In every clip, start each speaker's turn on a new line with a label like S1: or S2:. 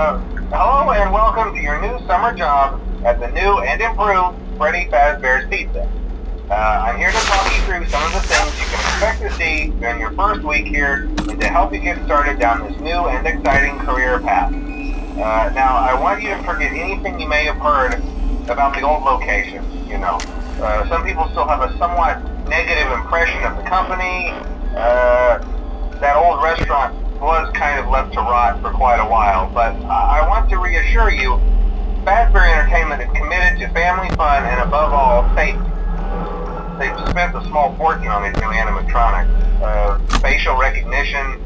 S1: Hello and welcome to your new summer job at the new and improved Freddy Fazbear's Pizza. I'm here to talk you through some of the things you can expect to see during your first week here and to help you get started down this new and exciting career path. Now, I want you to forget anything you may have heard about the old location, you know. Some people still have a somewhat negative impression of the company. That old restaurant was kind of left to rot for quite a while, but I want to reassure you, Fazbear Entertainment is committed to family fun and above all, safety. They've spent a small fortune on these new animatronics. Facial recognition,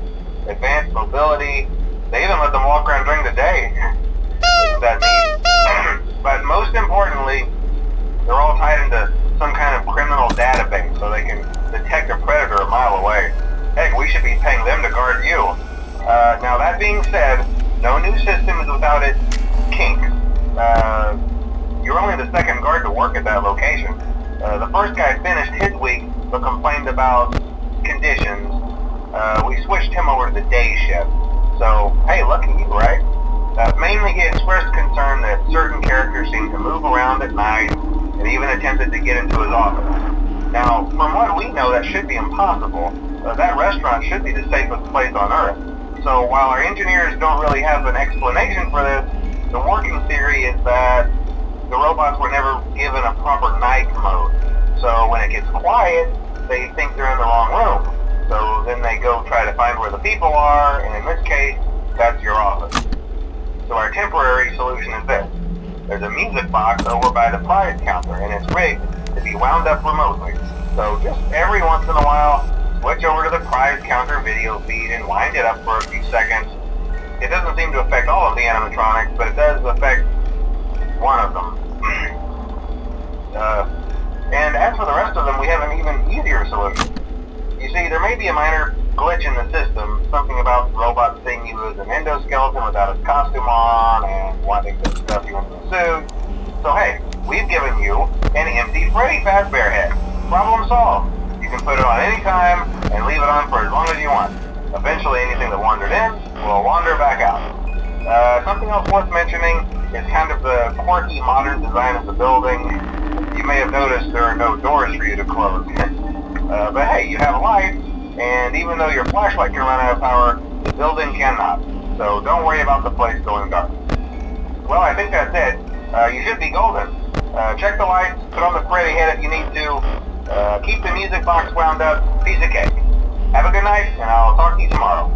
S1: advanced mobility, they even let them walk around during the day. Isn't that neat? But most importantly, they're all tied into some kind of criminal database so they can detect a predator a mile away. Heck, we should be paying them to guard you. Now that being said, no new system is without its kinks. You're only the second guard to work at that location. The first guy finished his week but complained about conditions. We switched him over to the day shift. So, hey, lucky you, right? Mainly he expressed concern that certain characters seemed to move around at night and even attempted to get into his office. Now, from what we know, that should be impossible. That restaurant should be the safest place on Earth. So while our engineers don't really have an explanation for this, the working theory is that the robots were never given a proper night mode. So when it gets quiet, they think they're in the wrong room. So then they go try to find where the people are, and in this case, that's your office. So our temporary solution is this. There's a music box over by the prize counter, and it's rigged to be wound up remotely. So just every once in a while, switch over to the prize counter video feed and wind it up for a few seconds. It doesn't seem to affect all of the animatronics, but it does affect one of them. And as for the rest of them, we have an even easier solution. You see, there may be a minor glitch in the system, something about the robot seeing you as an endoskeleton without his costume on and wanting to stuff you into a suit. So hey, we've given you an empty Freddy Fazbear head. Problem solved. You can put it on any time and leave it on for as long as you want. Eventually anything that wandered in will wander back out. Something else worth mentioning is kind of the quirky modern design of the building. You may have noticed there are no doors for you to close. But hey, you have lights, and even though your flashlight can run out of power, the building cannot. So don't worry about the place going dark. Well, I think that's it. You should be golden. Check the lights, put on the Freddy head if you need to. Keep the music box wound up, piece of cake. Have a good night, and I'll talk to you tomorrow.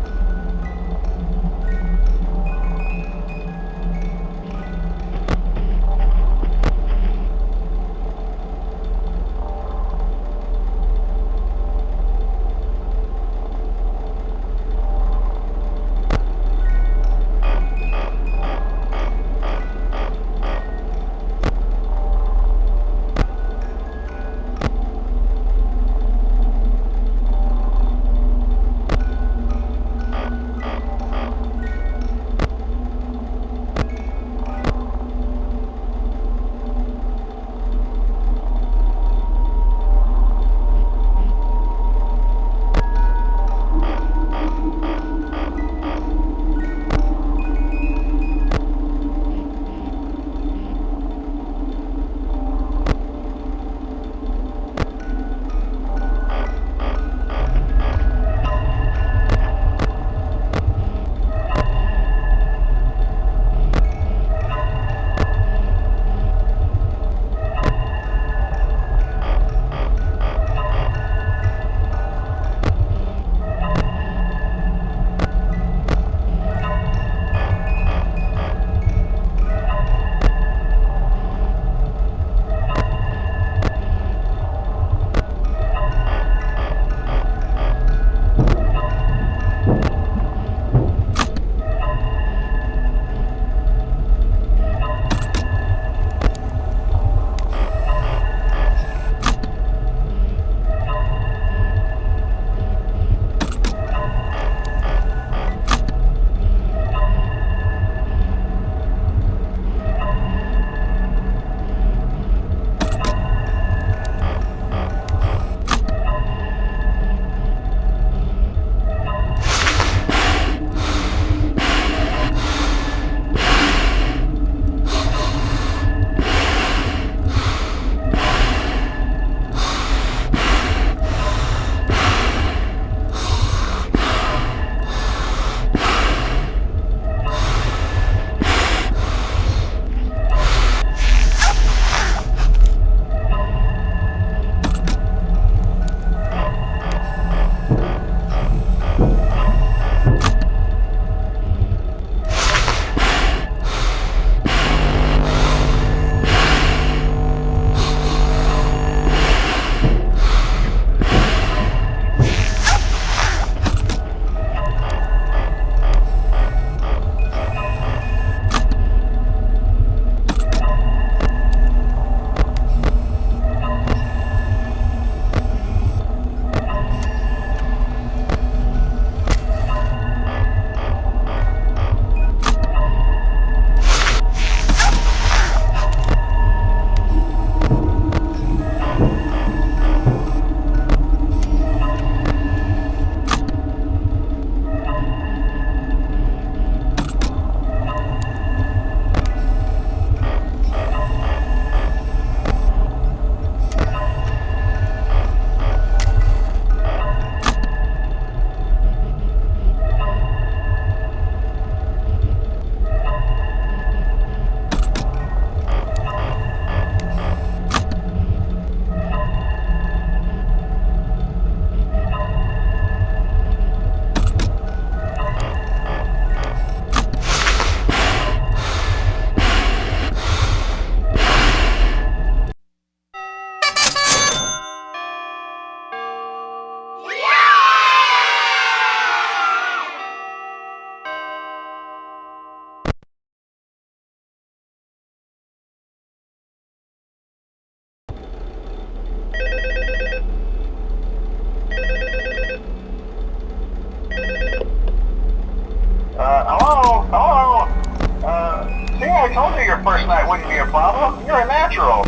S1: told you your first night wouldn't be a problem. You're a natural.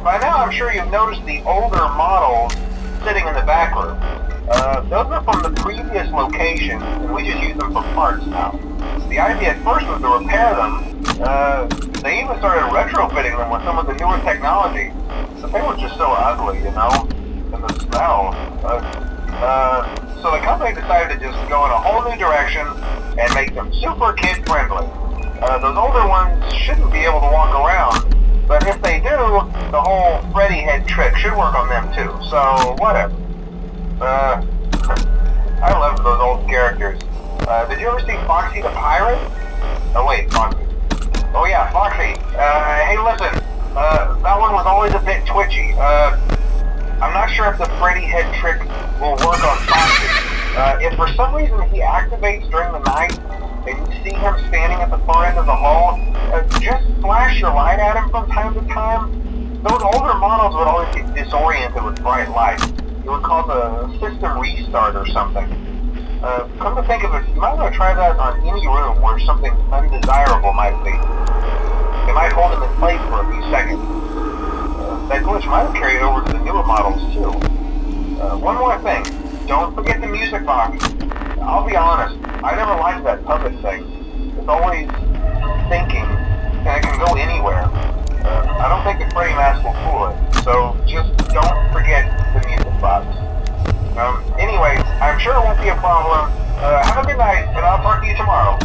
S1: By now I'm sure you've noticed the older models sitting in the back room. Those are from the previous location, and we just use them for parts now. The idea at first was to repair them. They even started retrofitting them with some of the newer technology, but they were just so ugly, you know, and the smell. So the company decided to just go in a whole new direction and make them super kid-friendly. Those older ones shouldn't be able to walk around, but if they do, the whole Freddy head trick should work on them too, so whatever. I love those old characters. Did you ever see Foxy the Pirate? Oh wait, Foxy. Oh yeah, Foxy. Hey listen, that one was always a bit twitchy. I'm not sure if the Freddy head trick will work on Foxy. If for some reason he activates during the night, and you see him standing at the far end of the hall, just flash your light at him from time to time. Those older models would always get disoriented with bright light. It would cause a system restart or something. Come to think of it, you might want to try that on any room where something undesirable might be. It might hold him in place for a few seconds. That glitch might have carried over to the newer models too. One more thing, don't forget the music box. I'll be honest, I never liked that puppet thing. It's always thinking, and it can go anywhere. I don't think the Freddy mask will fool it, so just don't forget the music box. Anyway, I'm sure it won't be a problem. Have a good night, and I'll talk to you tomorrow.